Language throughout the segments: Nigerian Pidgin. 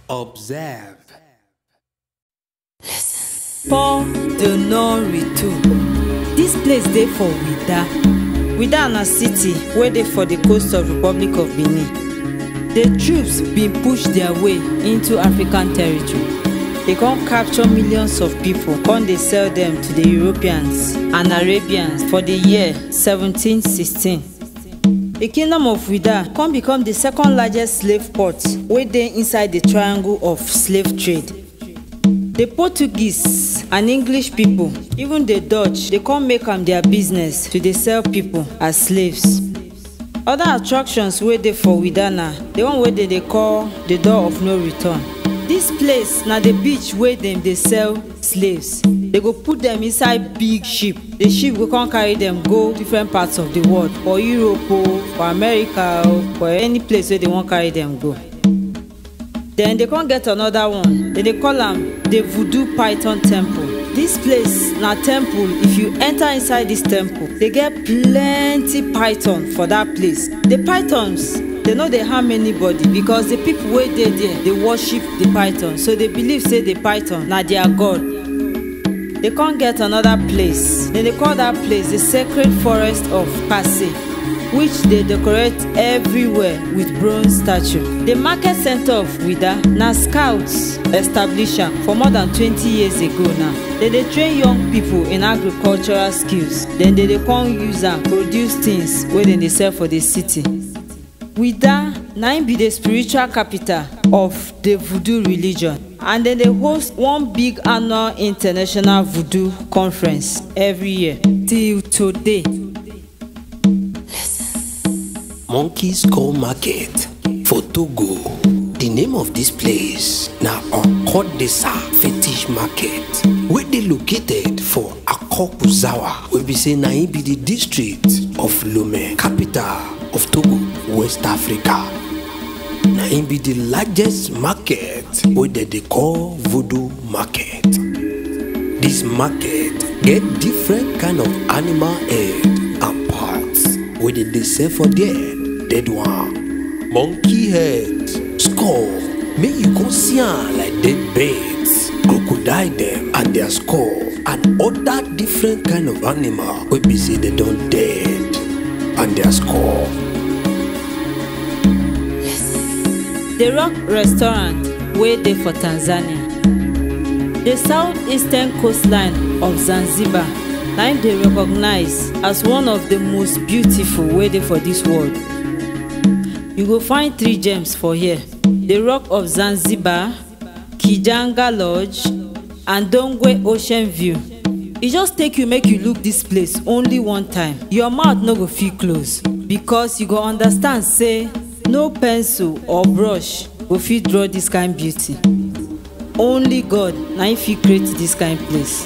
Observe. Port de Non-Return. This place dey for Ouidah. Ouidah na city wey dey for the coast of Republic of Benin. The troops bin push their way into African territory. They come capture millions of people, come dey sell them to the Europeans and Arabians for the year 1716. The kingdom of Ouidah come become the second largest slave port wey dey inside the triangle of slave trade. The Portuguese and English people, even the Dutch, they come make am their business to dey sell people as slaves. Other attractions wey dey for Ouidah na the one wey dey call the door of no return. This place na the beach wey dem dey sell slaves. They go put them inside big ship. The ship go come carry them go different parts of the world, for Europe for America for any place where they wan carry them go. Then they come get another one. They call am the Voodoo Python Temple. This place na temple. If you enter inside this temple, they get plenty python for that place. The pythons, they no dey harm anybody because the people wey dey there, they worship the python, so they believe say the python na their god. They can't get another place. Then they call that place the Sacred Forest of Passé, which they decorate everywhere with bronze statue. The market center of Ouidah na scouts establish am for more than 20 years ago now. They train young people in agricultural skills. Then they come use am produce things wey dem dey sell for the city. Ouidah na im be the spiritual capital of the Voodoo religion, and then they host one big annual international Voodoo conference every year till today. Monkey Skull Market for Togo. The name of this place na Okodesa Fetish Market, wey dey located for Akokuzawa, wey be say na im be the district of Lomé, capital of Togo, West Africa. Na im be the largest market wey dem dey call Voodoo Market. This market get different kind of animal head and parts wey dem dey sell for there. Dead one, monkey head, skull, make you come see am like dead birds, crocodile them and their skull, and other different kind of animal wey be say they don dead and their skull. The Rock Restaurant wey dey for Tanzania. The southeastern coastline of Zanzibar na im dey recognized as one of the most beautiful wey dey for this world. You go find 3 gems for here: the Rock of Zanzibar, Kijanga Lodge, and Dongwe Ocean View. E just take you make you look this place only one time. Your mouth no go fit close because you go understand say no pencil or brush go fit draw this kind beauty. Only God na im fit create this kind place.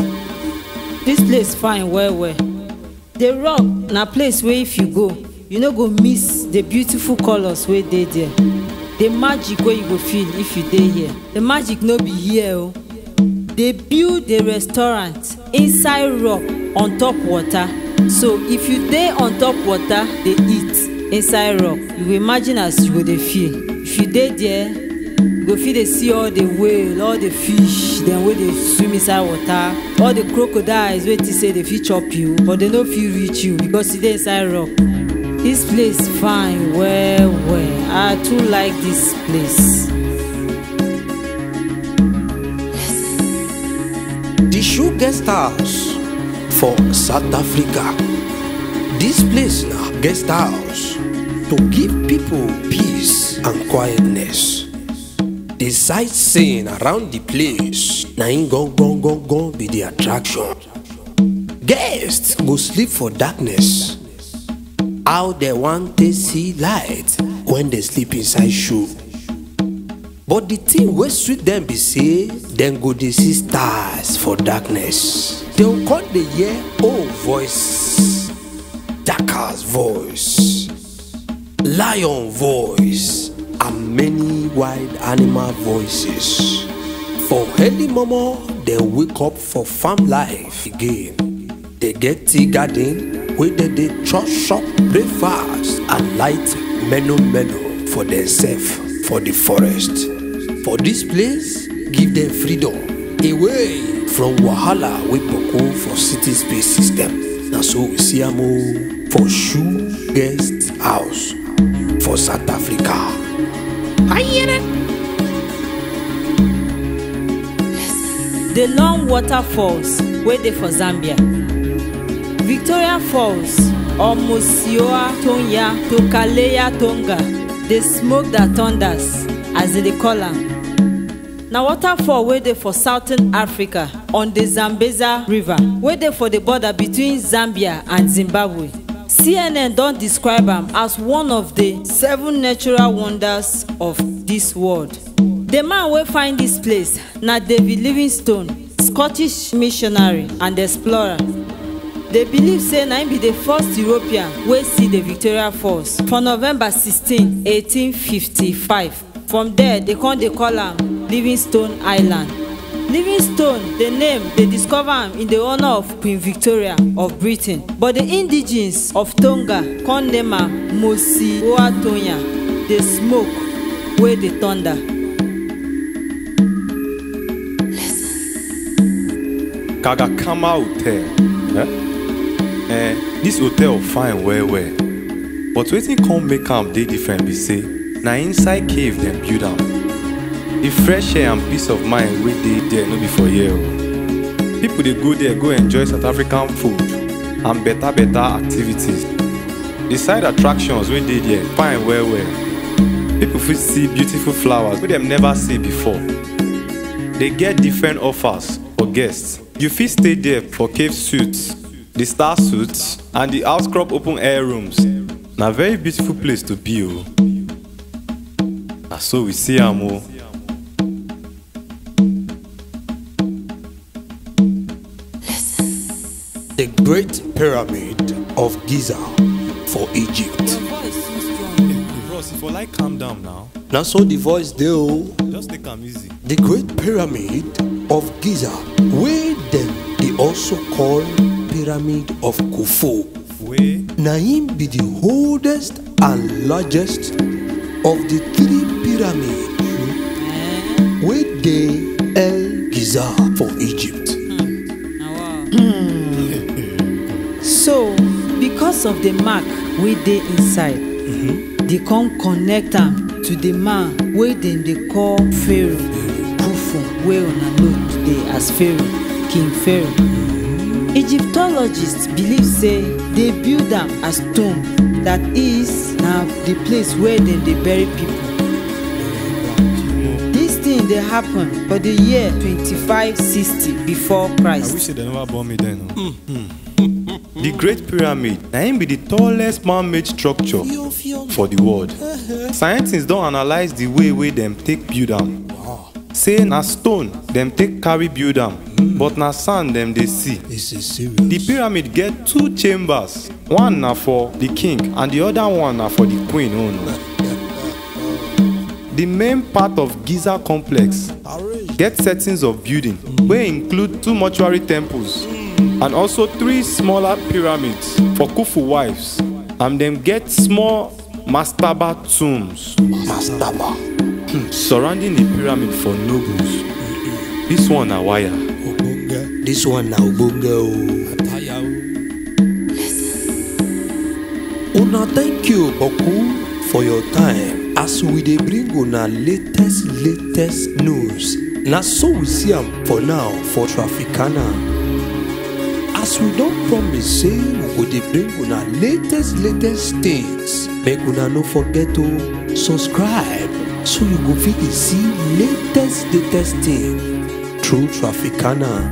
This place fine well well. The Rock na place where if you go, you no go miss the beautiful colors wey dey there. The magic wey you go feel if you dey here. The magic no be here o. They build the restaurant inside rock on top water. So if you dey on top water dey eat inside rock, you go imagine as you go dey feel. If you dey there, you go fit dey see all the whale, all the fish dem wey dey swim inside water, all the crocodiles wey think say dey fit chop you but they no fit reach you because you dey inside rock. This place fine well well. I too like this place. The Shoe Guest House for South Africa. This place na guest house to give people peace and quietness. The sightseeing around the place na im gon be the attraction. Guests go sleep for darkness. How they want to see light when they sleep inside shoe. But the thing wey sweet them be say dem go dey see stars for darkness. Dem come dey hear old voice, jackal's voice, lion voice, and many wild animal voices. For early momo, they wake up for farm life again. They get tea garden where they chop breakfast and light melo for themselves for the forest. For this place, give them freedom away from wahala wey boku for city space system. Na so we see am for Shoe Guest House for South Africa. The long waterfalls wey dey for Zambia. Victoria Falls or Mosioa Tonya Tokaleya Tonga, dey smoke that thunders as they call am. Na waterfall wey dey for southern Africa on the Zambezi River, wey dey for the border between Zambia and Zimbabwe. CNN don describe am as one of the 7 natural wonders of this world. The man wey find this place na David Livingstone, Scottish missionary and explorer. They believe say na him be the first European wey see the Victoria Falls for November 16, 1855. From there, they come dey call am Livingstone Island. Livingstone, the name, they discover am in the honor of Queen Victoria of Britain. But the indigenes of Tonga come name am Mosioa Tonya, the smoke wey dey thunder. Kagakama Hotel. This hotel fine well. But wetin come make am dey different be say na inside cave dem build am. The fresh air and peace of mind wey dey there no be for here o. People dey go there go enjoy South African food and better activities. The side attractions wey dey there fine well. People fit see beautiful flowers wey dem never see before. They get different offers for guests. You fit stay there for cave suites, the star suites and the outcrop open air rooms. Na very beautiful place to be o. Na so we see am o. The Great Pyramid of Giza for Egypt. Bros, if you like calm down now. Now so the voice dey o. Just take am easy. The Great Pyramid of Giza, wey dem dey also call Pyramid of Khufu. Na him be the oldest and largest of the 3 pyramids wey dey El Giza for Egypt. So, because of the mark wey dey inside, they come connect am to the man wey dem dey call Pharaoh Khufu, wey una know today as Pharaoh, King Pharaoh. Egyptologists believe say they build am as tomb, that is na the place where dem dey bury people. This thing dey happen for the year 2560 before Christ. I wish they never born me then. The Great Pyramid, na him be the tallest man-made structure for the world. Scientists don analyze the way dem take build am. Say na stone dem take carry build am, but na sand dem dey see. The pyramid get 2 chambers. One na for the king and the other one na for the queen own. The main part of Giza complex get settings of building wey include 2 mortuary temples and also 3 smaller pyramids for Khufu wives, and dem get small mastaba tombs surrounding the pyramid for nobles. This one na wire. This one na Obonga o. Una thank you Boku for your time as we dey bring una latest news. Na so we see am for now for Traficana. As we don promise say we go dey bring una latest things, make una no forget to subscribe so you go fit see latest thing through Traficana.